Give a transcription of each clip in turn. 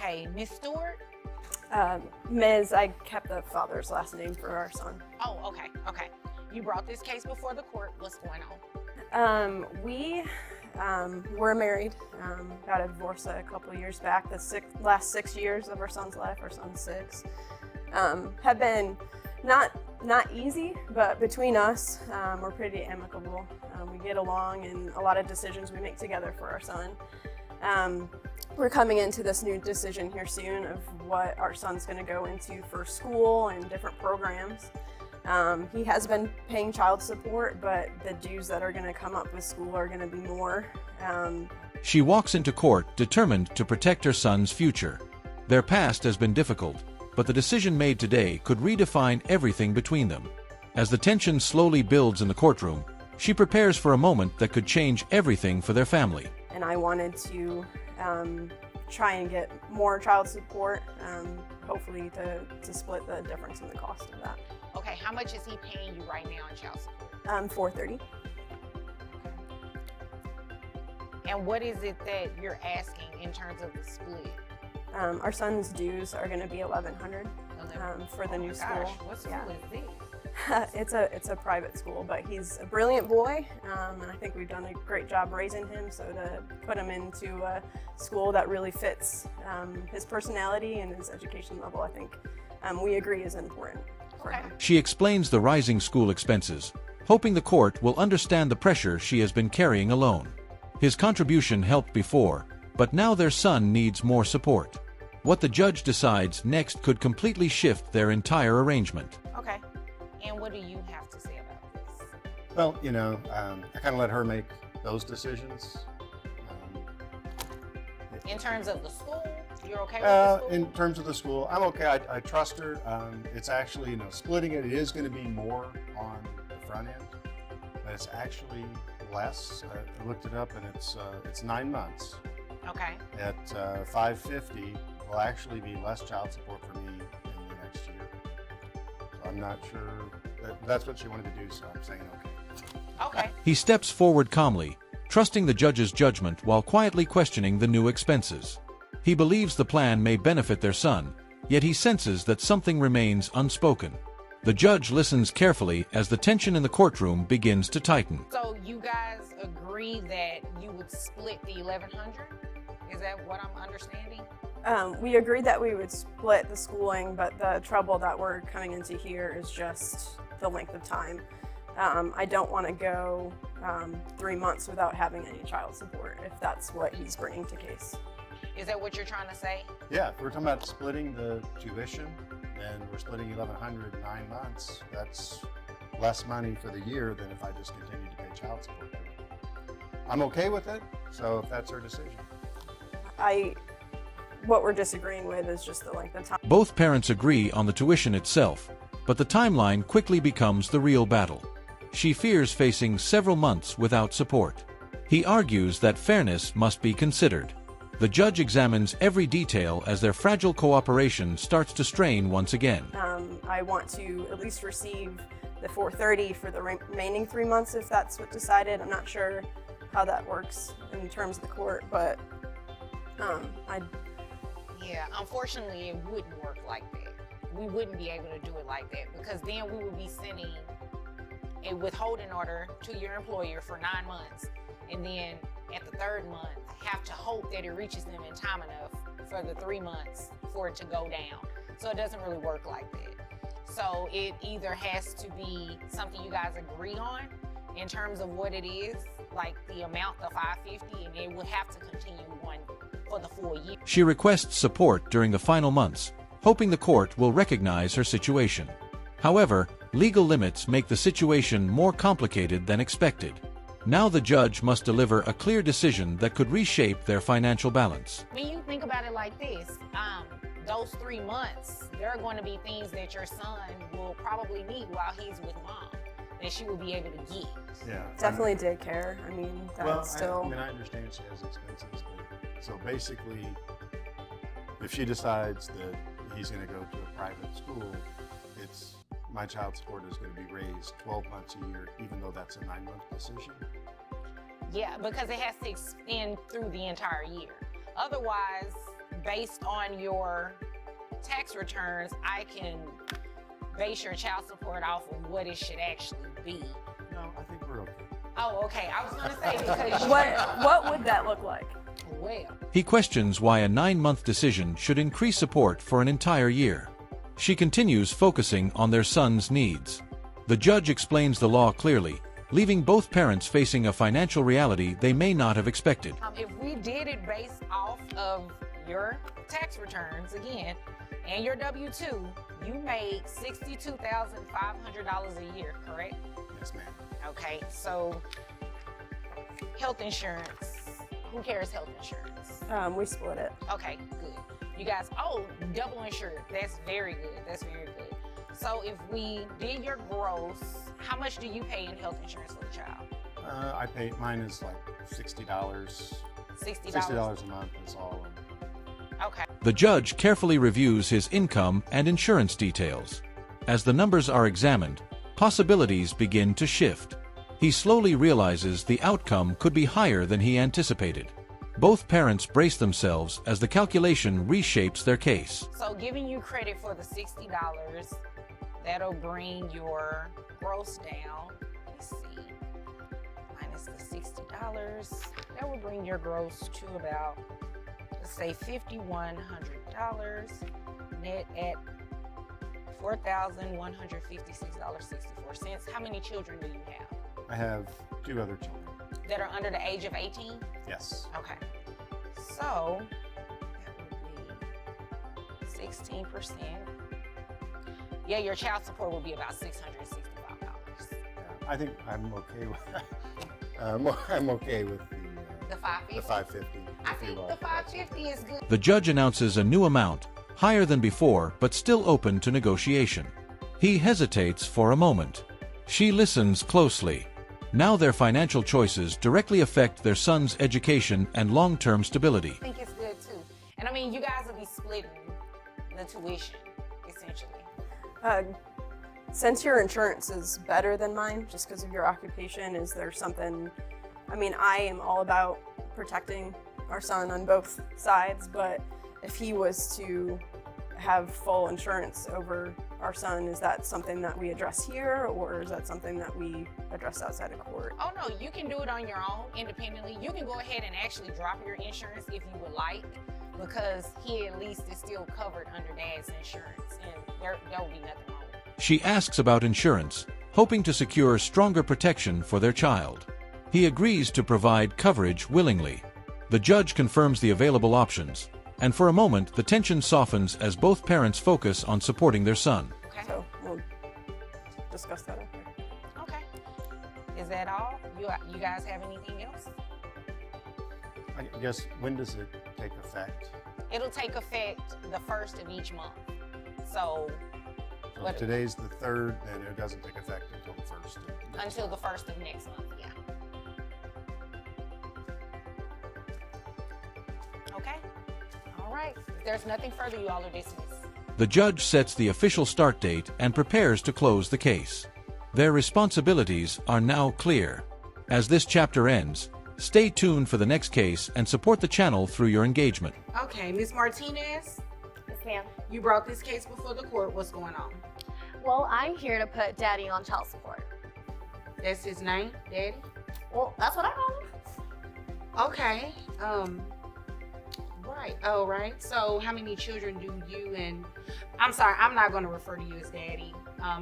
Okay, Miss Stewart? Ms. I kept the father's last name for our son. Oh, okay. You brought this case before the court. What's going on? We were married, got a divorce a couple of years back. The last 6 years of our son's life, our son's 6, have been not easy, but between us, we're pretty amicable. We get along, and a lot of decisions we make together for our son. We're coming into this new decision here soon of what our son's going to go into for school and different programs. He has been paying child support, but the dues that are going to come up with school are going to be more. She walks into court determined to protect her son's future. Their past has been difficult, but the decision made today could redefine everything between them. As the tension slowly builds in the courtroom, she prepares for a moment that could change everything for their family. And I wanted to try and get more child support, hopefully to split the difference in the cost of that. Okay, how much is he paying you right now on child support? $430. And what is it that you're asking in terms of the split? Our son's dues are going to be $1,100 for the new school. What school is this? It's a private school, but he's a brilliant boy, and I think we've done a great job raising him. So to put him into a school that really fits his personality and his education level, I think we agree is important for him. She explains the rising school expenses, hoping the court will understand the pressure she has been carrying alone. His contribution helped before, but now their son needs more support. What the judge decides next could completely shift their entire arrangement. Okay. And what do you have to say about this? Well, I kind of let her make those decisions. In terms of the school, you're okay with the school? In terms of the school, I'm okay. I trust her. It's actually, splitting it is going to be more on the front end, but it's actually less. I looked it up, and it's 9 months. Okay. At $550 will actually be less child support for me in the next year. So I'm not sure that's what she wanted to do, so I'm saying okay. Okay. He steps forward calmly, trusting the judge's judgment while quietly questioning the new expenses. He believes the plan may benefit their son, yet he senses that something remains unspoken. The judge listens carefully as the tension in the courtroom begins to tighten. So you guys agree that you would split the $1,100? Is that what I'm understanding? We agreed that we would split the schooling, but the trouble that we're coming into here is just the length of time. I don't want to go 3 months without having any child support, if that's what he's bringing to case. Is that what you're trying to say? Yeah, if we're talking about splitting the tuition, and we're splitting $1,100 in 9 months, that's less money for the year than if I just continue to pay child support. I'm okay with it, so if that's her decision. What we're disagreeing with is just the length of time. Both parents agree on the tuition itself, but the timeline quickly becomes the real battle. She fears facing several months without support. He argues that fairness must be considered. The judge examines every detail as their fragile cooperation starts to strain once again. I want to at least receive the $430 for the remaining 3 months if that's what decided. I'm not sure how that works in terms of the court, but Yeah, unfortunately, it wouldn't work like that. We wouldn't be able to do it like that because then we would be sending a withholding order to your employer for 9 months, and then at the 3rd month, have to hope that it reaches them in time enough for the 3 months for it to go down. So it doesn't really work like that. So it either has to be something you guys agree on in terms of what it is, like the amount, the $550, and it would have to continue on for the full year. She requests support during the final months, hoping the court will recognize her situation. However, legal limits make the situation more complicated than expected. Now the judge must deliver a clear decision that could reshape their financial balance. When you think about it like this, those 3 months, there are going to be things that your son will probably need while he's with mom that she will be able to get. Yeah, definitely daycare. I mean, that's still. I understand she has expenses, but so basically, if she decides that he's going to go to a private school, my child support is going to be raised 12 months a year, even though that's a 9-month decision. Yeah, because it has to extend through the entire year. Otherwise, based on your tax returns, I can base your child support off of what it should actually be. No, I think we're okay. Oh, okay. I was gonna say because What would that look like? well, He questions why a 9-month decision should increase support for an entire year. She continues focusing on their son's needs. The judge explains the law clearly, leaving both parents facing a financial reality they may not have expected. if we did it based off of your tax returns again and your W-2, you made $62,500 a year, correct? Yes, ma'am. Okay, so health insurance. Who carries health insurance? We split it. Okay, good. You guys, double insured. That's very good. That's very good. So if we did your gross, how much do you pay in health insurance for the child? I pay, mine is like $60. $60. $60 a month is all. Okay. The judge carefully reviews his income and insurance details. As the numbers are examined, possibilities begin to shift. He slowly realizes the outcome could be higher than he anticipated. Both parents brace themselves as the calculation reshapes their case. So giving you credit for the $60, that'll bring your gross down. Let's see. Minus the $60. That will bring your gross to about, let's say, $5,100. Net at $4,156.64. How many children do you have? I have 2 other children. That are under the age of 18? Yes. Okay. So that would be 16%. Yeah, your child support will be about $665. I think I'm okay with that. I'm okay with The 550? the 550. I think the 550 is good. The judge announces a new amount, higher than before but still open to negotiation. He hesitates for a moment. She listens closely. Now their financial choices directly affect their son's education and long-term stability. I think it's good too. And I mean, you guys will be splitting the tuition, essentially. Since your insurance is better than mine, just because of your occupation, is there something? I mean, I am all about protecting our son on both sides, but if he was to have full insurance over our son, is that something that we address here, or is that something that we address outside of court? Oh no, you can do it on your own independently. You can go ahead and actually drop your insurance if you would like, because he at least is still covered under Dad's insurance, and there will be nothing wrong with it. She asks about insurance, hoping to secure stronger protection for their child. He agrees to provide coverage willingly. The judge confirms the available options, and for a moment the tension softens as both parents focus on supporting their son. Okay. So we'll discuss that after. Okay. Is that all? You guys have anything else? I guess, when does it take effect? It'll take effect the first of each month. So So What- if today's the 3rd, then it doesn't take effect until the 1st. until the first of next month, yeah. Okay. All right. If there's nothing further, you all are dismissed. The judge sets the official start date and prepares to close the case. Their responsibilities are now clear. As this chapter ends, stay tuned for the next case and support the channel through your engagement. Okay, Ms. Martinez, Yes, ma'am. you brought this case before the court. What's going on? Well, I'm here to put Daddy on child support. That's his name, Daddy? Well, that's what I call him. Okay. Right. Oh, right. So how many children do you and I'm sorry, I'm not going to refer to you as Daddy.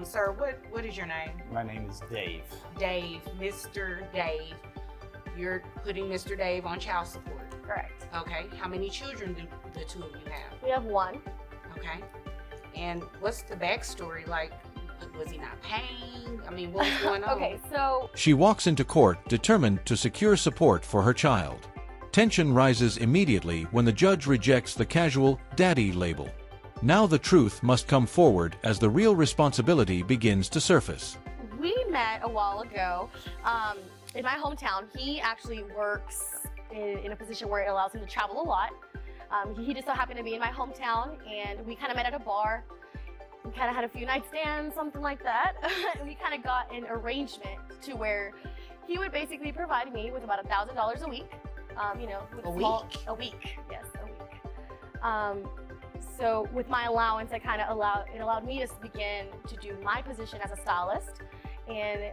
Sir, what is your name? My name is Dave. Dave, Mr. Dave. You're putting Mr. Dave on child support. Correct. Okay. How many children do the two of you have? We have one. Okay. And what's the backstory? Like, was he not paying? I mean, what was going on? Okay, so She walks into court determined to secure support for her child. Tension rises immediately when the judge rejects the casual daddy label. Now the truth must come forward as the real responsibility begins to surface. we met a while ago in my hometown. He actually works in a position where it allows him to travel a lot. He just so happened to be in my hometown, and we kind of met at a bar. We kind of had a few night stands, something like that. We kind of got an arrangement to where he would basically provide me with about $1,000 a week. With A a week, yes, a week. So with my allowance, it allowed me to begin to do my position as a stylist. And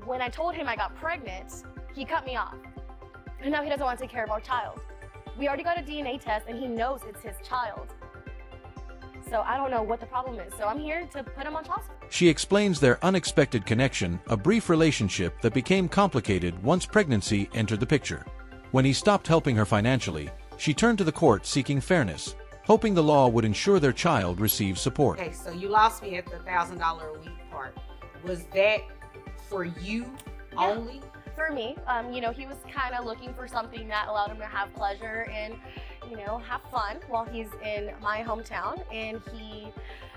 when I told him I got pregnant, he cut me off. And now he doesn't want to take care of our child. We already got a DNA test and he knows it's his child. So I don't know what the problem is. So I'm here to put him on child support. She explains their unexpected connection, a brief relationship that became complicated once pregnancy entered the picture. When he stopped helping her financially, she turned to the court seeking fairness, hoping the law would ensure their child receives support. Okay, so you lost me at the $1,000 a week part. Was that for you only? For me, he was kind of looking for something that allowed him to have pleasure and, have fun while he's in my hometown. And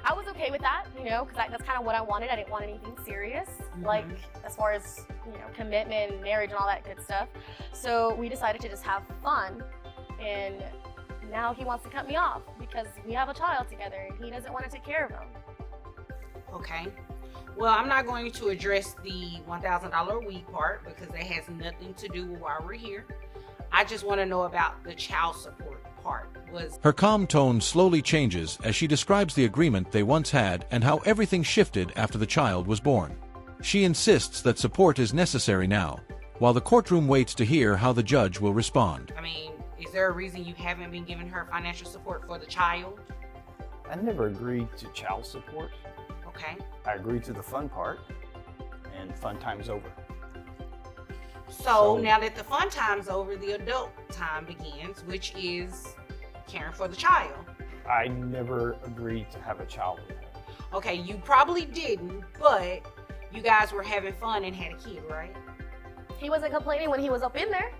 I was okay with that, because that's kind of what I wanted. I didn't want anything serious, like as far as, commitment and marriage and all that good stuff. So we decided to just have fun. And now he wants to cut me off because we have a child together and he doesn't want to take care of him. Okay. Well, I'm not going to address the $1,000 a week part because that has nothing to do with why we're here. I just want to know about the child support part. Her calm tone slowly changes as she describes the agreement they once had and how everything shifted after the child was born. She insists that support is necessary now, while the courtroom waits to hear how the judge will respond. I mean, is there a reason you haven't been giving her financial support for the child? I never agreed to child support. Okay. I agreed to the fun part, and fun time's over. So now that the fun time's over, the adult time begins, which is caring for the child. I never agreed to have a child with her. Okay, you probably didn't, but you guys were having fun and had a kid, right? He wasn't complaining when he was up in there.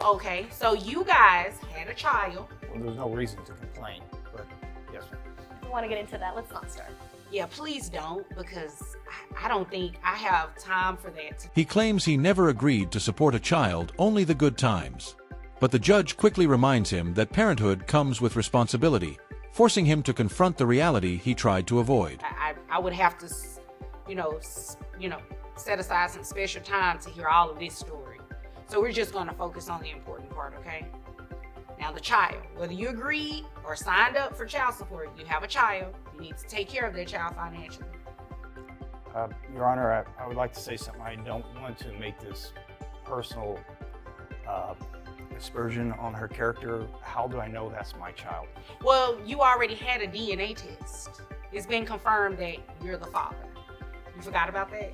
Okay, so you guys had a child. Well, there's no reason to complain, but yes, ma'am. If you want to get into that, let's not start. Yeah, please don't, because I don't think I have time for that. He claims he never agreed to support a child, only the good times. But the judge quickly reminds him that parenthood comes with responsibility, forcing him to confront the reality he tried to avoid. I would have to, set aside some special time to hear all of this story. So we're just going to focus on the important part, okay? Now the child, whether you agreed or signed up for child support, you have a child. You need to take care of that child financially. Your Honor, I would like to say something. I don't want to make this personal aspersion on her character. How do I know that's my child? Well, you already had a DNA test. It's been confirmed that you're the father. You forgot about that?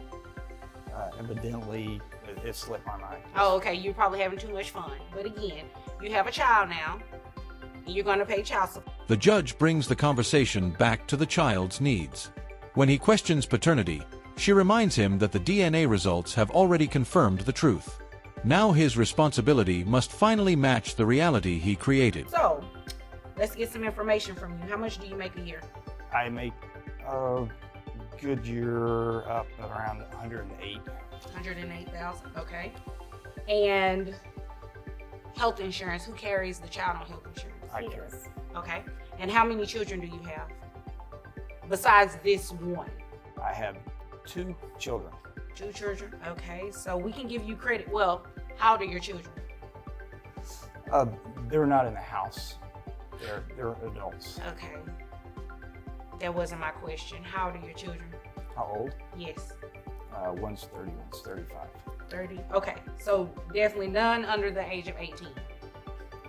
Evidently, it slipped my mind. Oh, okay. You're probably having too much fun. But again, you have a child now, and you're going to pay child support. The judge brings the conversation back to the child's needs. When he questions paternity, she reminds him that the DNA results have already confirmed the truth. Now his responsibility must finally match the reality he created. So, let's get some information from you. How much do you make a year? I make a good year up around 108. 108,000. Okay. And health insurance. Who carries the child on health insurance? I He carry. is. Okay. And how many children do you have besides this one? I have 2 children. 2 children. Okay. So we can give you credit. Well, how old are your children? They're not in the house. They're adults. Okay. That wasn't my question. How old are your children? How old? Yes. One's 30, one's 35. 30. Okay. So definitely none under the age of 18.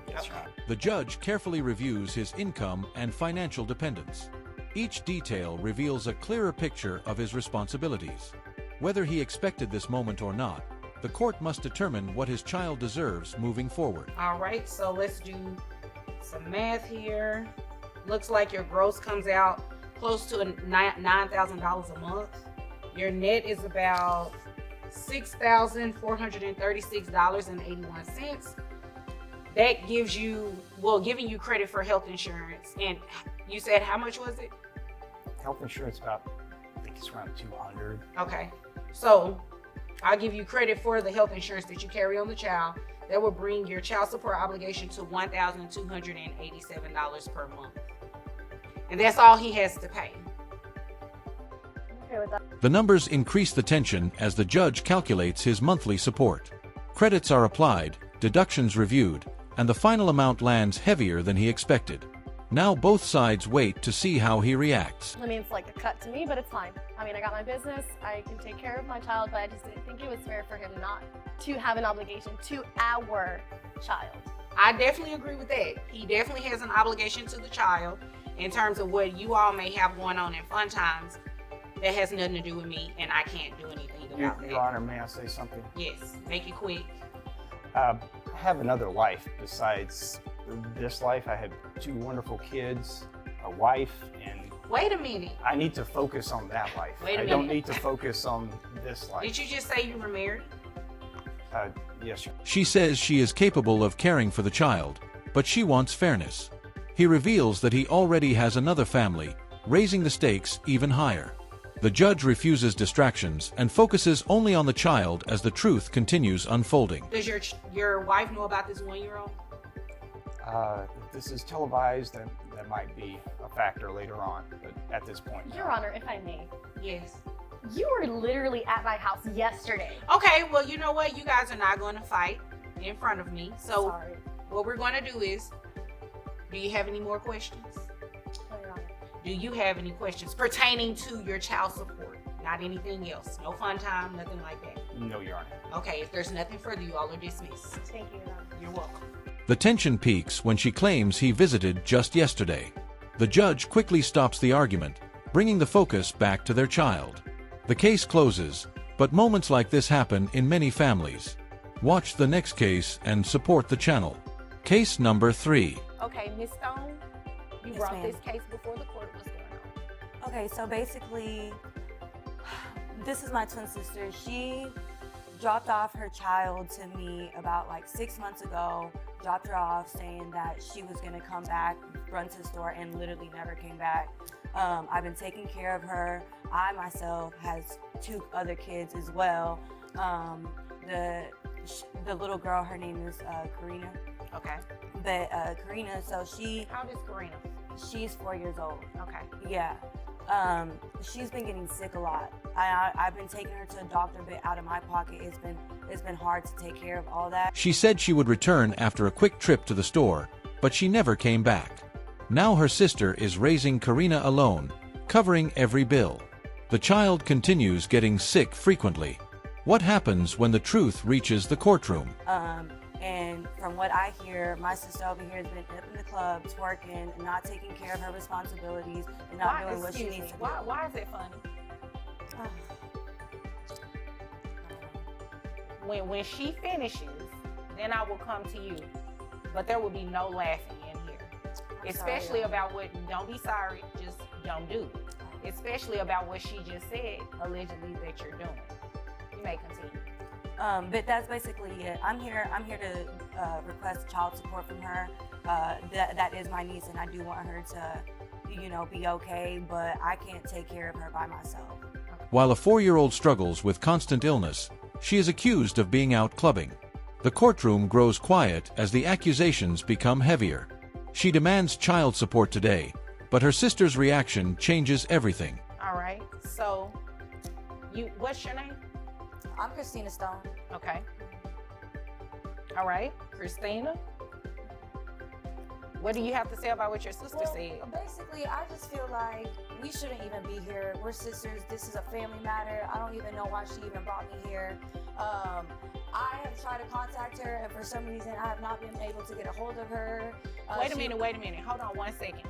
That's Okay. right. The judge carefully reviews his income and financial dependence. Each detail reveals a clearer picture of his responsibilities. Whether he expected this moment or not, the court must determine what his child deserves moving forward. All right. So let's do some math here. Looks like your gross comes out close to $9,000 a month. Your net is about $6,436.81. That gives you, giving you credit for health insurance. And you said how much was it? Health insurance I think it's around 200. Okay. So I'll give you credit for the health insurance that you carry on the child. That will bring your child support obligation to $1,287 per month. And that's all he has to pay. Okay with that. The numbers increase the tension as the judge calculates his monthly support. Credits are applied, deductions reviewed, and the final amount lands heavier than he expected. Now both sides wait to see how he reacts. I mean, it's like a cut to me, but it's fine. I mean, I got my business, I can take care of my child, but I just didn't think it was fair for him not to have an obligation to our child. I definitely agree with that. He definitely has an obligation to the child in terms of what you all may have going on in fun times. That has nothing to do with me, and I can't do anything about that. Your Honor, may I say something? Yes, make it quick. I have another life besides this life. I have 2 wonderful kids, a wife, and Wait a minute. I need to focus on that life. Wait a I don't minute. need to focus on this life. Did you just say you were married? Yes, Your She says she is capable of caring for the child, but she wants fairness. He reveals that he already has another family, raising the stakes even higher. The judge refuses distractions and focuses only on the child as the truth continues unfolding. Does your wife know about this 1-year-old? If this is televised, then that might be a factor later on, but at this point, no. Your Honor, if I may, Yes. you were literally at my house yesterday. Okay, well, you know what? You guys are not going to fight in front of me. So Sorry. what we're going to do is, do you have any more questions? Oh, Your Honor. Do you have any questions pertaining to your child support? Not anything else. No fun time, nothing like that. No, Your Honor. Okay, if there's nothing further, you all are dismissed. Thank you, Your Honor. You're welcome. The tension peaks when she claims he visited just yesterday. The judge quickly stops the argument, bringing the focus back to their child. The case closes, but moments like this happen in many families. Watch the next case and support the channel. Case number 3. Okay, Miss Stone, you Yes, brought ma'am. this case before the court. What's going on? Okay, so basically, this is my twin sister. She dropped off her child to me about like 6 months ago, dropped her off saying that she was gonna come back, run to the store, and literally never came back. I've been taking care of her. I myself has 2 other kids as well. The little girl, her name is Karina. Okay. But Karina, so How old is Karina? she's 4 years old. Okay. Yeah. She's been getting sick a lot. I've been taking her to a doctor, but out of my pocket, it's been hard to take care of all that. She said she would return after a quick trip to the store, but she never came back. Now her sister is raising Karina alone, covering every bill. The child continues getting sick frequently. What happens when the truth reaches the courtroom? And from what I hear, my sister over here has been up in the club, twerking, and not taking care of her responsibilities, and not doing what she needs to do. Why is it funny? When she finishes, then I will come to you. But there will be no laughing in here. Especially about what, don't be sorry, just don't do. Especially about what she just said, allegedly, that you're doing. You may continue. But that's basically it. I'm here to request child support from her. That is my niece, and I do want her to, be okay, but I can't take care of her by myself. While a 4-year-old struggles with constant illness, she is accused of being out clubbing. The courtroom grows quiet as the accusations become heavier. She demands child support today, but her sister's reaction changes everything. All right. So, what's your name? I'm Christina Stone. Okay. All right, Christina. What do you have to say about what your sister said? Basically, I just feel like we shouldn't even be here. We're sisters. This is a family matter. I don't even know why she even brought me here. I have tried to contact her, and for some reason, I have not been able to get a hold of her. Wait a minute. Hold on 1 second.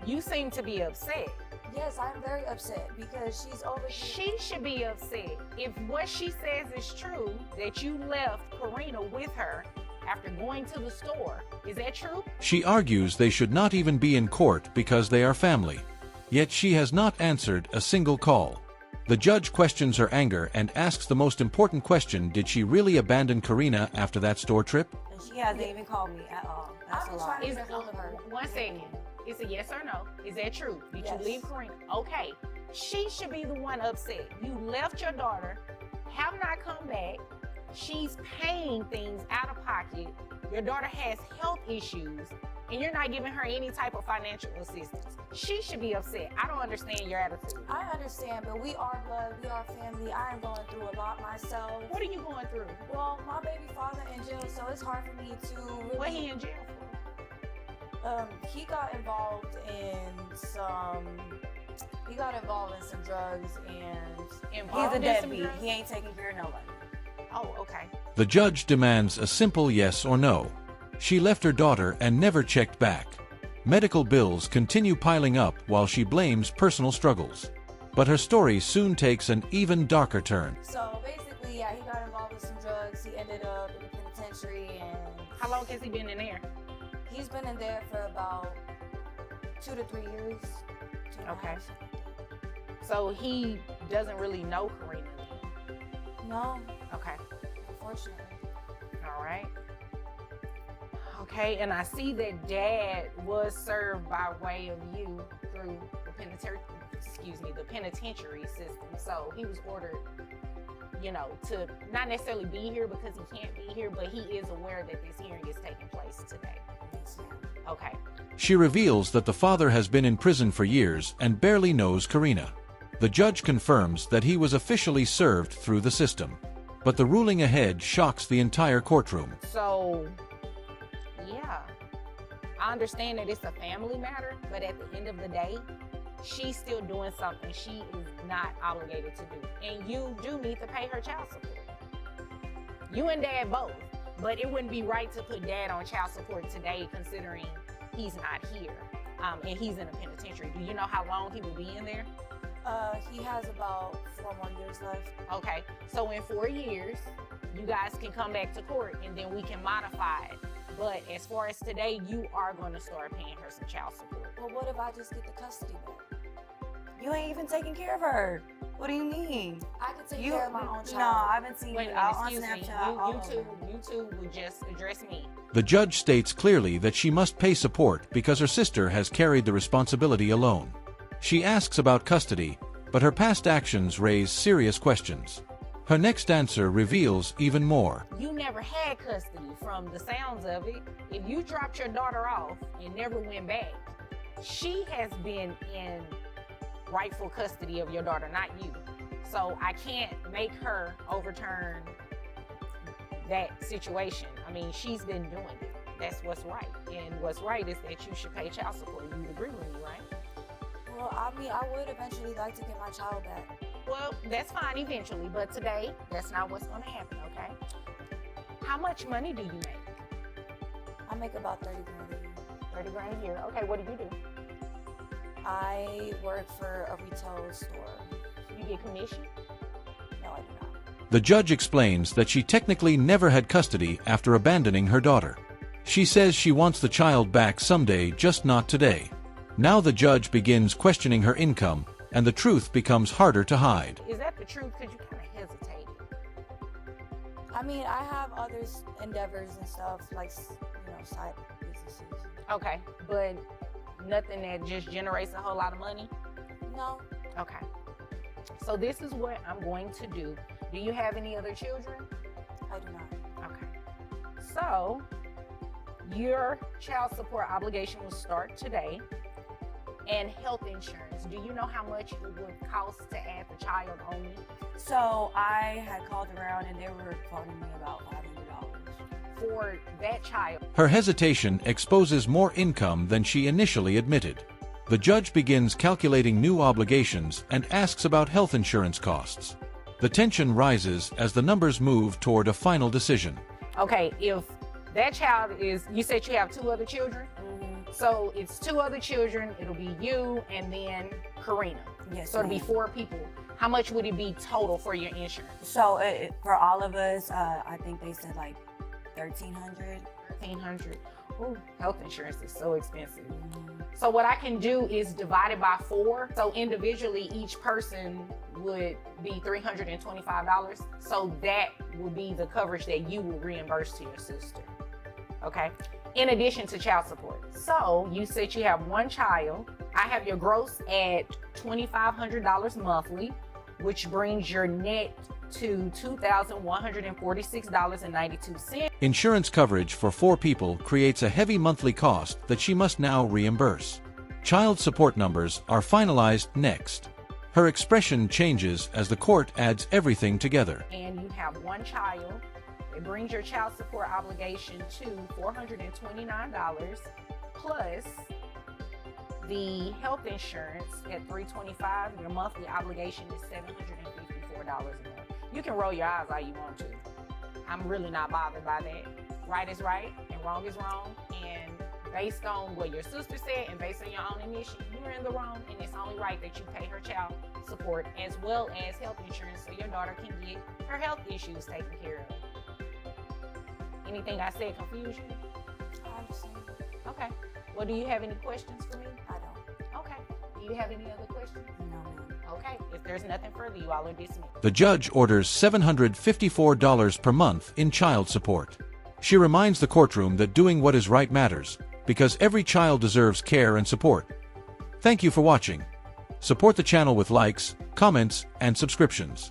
You seem to be upset. Yes, I'm very upset because she's over here. She should be upset. If what she says is true, that you left Karina with her after going to the store, is that true? She argues they should not even be in court because they are family. Yet she has not answered a single call. The judge questions her anger and asks the most important question: did she really abandon Karina after that store trip? And she hasn't even called me at all. That's a lie. Is, 1 second. It's a yes or no. Is that true? Did you leave Karina? Okay. She should be the one upset. You left your daughter, have not come back. She's paying things out of pocket. Your daughter has health issues, and you're not giving her any type of financial assistance. She should be upset. I don't understand your attitude. I understand, but we are blood, we are family. I am going through a lot myself. What are you going through? Well, my baby father in jail, so it's hard for me to really... What he in jail for? He got involved in some. He got involved in some drugs, and he's Involved a in some deadbeat. drugs? He ain't taking care of nobody. Oh, okay. The judge demands a simple yes or no. She left her daughter and never checked back. Medical bills continue piling up while she blames personal struggles. But her story soon takes an even darker turn. So basically, yeah, he got involved with some drugs. He ended up in the penitentiary, and How long has he been in there? he's been in there for about 2 to 3 years. 2.5, Okay. something like that. So he doesn't really know Karina then. No, Okay. unfortunately. All right. Okay, and I see that Dad was served by way of you through the penitentiary system. So he was ordered, to not necessarily be here because he can't be here, but he is aware that this hearing is taking place today. Yes, ma'am. Okay. She reveals that the father has been in prison for years and barely knows Karina. The judge confirms that he was officially served through the system. But the ruling ahead shocks the entire courtroom. So, yeah, I understand that it's a family matter, but at the end of the day, she's still doing something she is not obligated to do. And you do need to pay her child support. You and Dad both, but it wouldn't be right to put Dad on child support today considering he's not here and he's in a penitentiary. Do you know how long he will be in there? He has about 4 more years left. Okay, so in 4 years, you guys can come back to court and then we can modify it. But as far as today, you are going to start paying her some child support. Well, what if I just get the custody back? You ain't even taking care of her. What do you mean? I can take care of my own child. No, I've been seeing Wait a you minute, out on excuse me. Snapchat. You two would just address me. The judge states clearly that she must pay support because her sister has carried the responsibility alone. She asks about custody, but her past actions raise serious questions. Her next answer reveals even more. You never had custody from the sounds of it. If you dropped your daughter off and never went back, she has been in rightful custody of your daughter, not you. So I can't make her overturn that situation. I mean, she's been doing it. That's what's right. And what's right is that you should pay child support. You agree with me, right? Well, I mean, I would eventually like to get my child back. Well, that's fine eventually, but today, that's not what's going to happen, okay? How much money do you make? I make about 30 grand a year. 30 grand a year. Okay, what do you do? I work for a retail store. You get commission? No, I do not. The judge explains that she technically never had custody after abandoning her daughter. She says she wants the child back someday, just not today. Now the judge begins questioning her income, and the truth becomes harder to hide. Is that the truth? Because you kind of hesitated. I mean, I have other endeavors and stuff, like, side businesses. Okay, but nothing that just generates a whole lot of money? No. Okay. So this is what I'm going to do. Do you have any other children? I do not. Okay. So your child support obligation will start today. And health insurance. Do you know how much it would cost to add the child only? So I had called around and they were quoting me about $500. For that child. Her hesitation exposes more income than she initially admitted. The judge begins calculating new obligations and asks about health insurance costs. The tension rises as the numbers move toward a final decision. Okay, if that child is, you said you have 2 other children? So it's 2 other children, it'll be you and then Karina. Yes. So it'll be 4 people. How much would it be total for your insurance? So for all of us, I think they said like $1,300. $1,300. Ooh, health insurance is so expensive. So what I can do is divide it by 4. So individually, each person would be $325. So that would be the coverage that you will reimburse to your sister. Okay? In addition to child support. So you said you have 1 child. I have your gross at $2,500 monthly, which brings your net to $2,146.92. Insurance coverage for 4 people creates a heavy monthly cost that she must now reimburse. Child support numbers are finalized next. Her expression changes as the court adds everything together. And you have 1 child. It brings your child support obligation to $429. plus the health insurance at $325. Your monthly obligation is $754 a month. You can roll your eyes all you want to. I'm really not bothered by that. Right is right and wrong is wrong. And based on what your sister said and based on your own admission, you're in the wrong, and it's only right that you pay her child support as well as health insurance so your daughter can get her health issues taken care of. Anything I said confuse you? I understand. Okay. Well, do you have any questions for me? I don't. Okay. Do you have any other questions? No, ma'am. Okay. If there's nothing further, you all are dismissed. The judge orders $754 per month in child support. She reminds the courtroom that doing what is right matters, because every child deserves care and support. Thank you for watching. Support the channel with likes, comments, and subscriptions.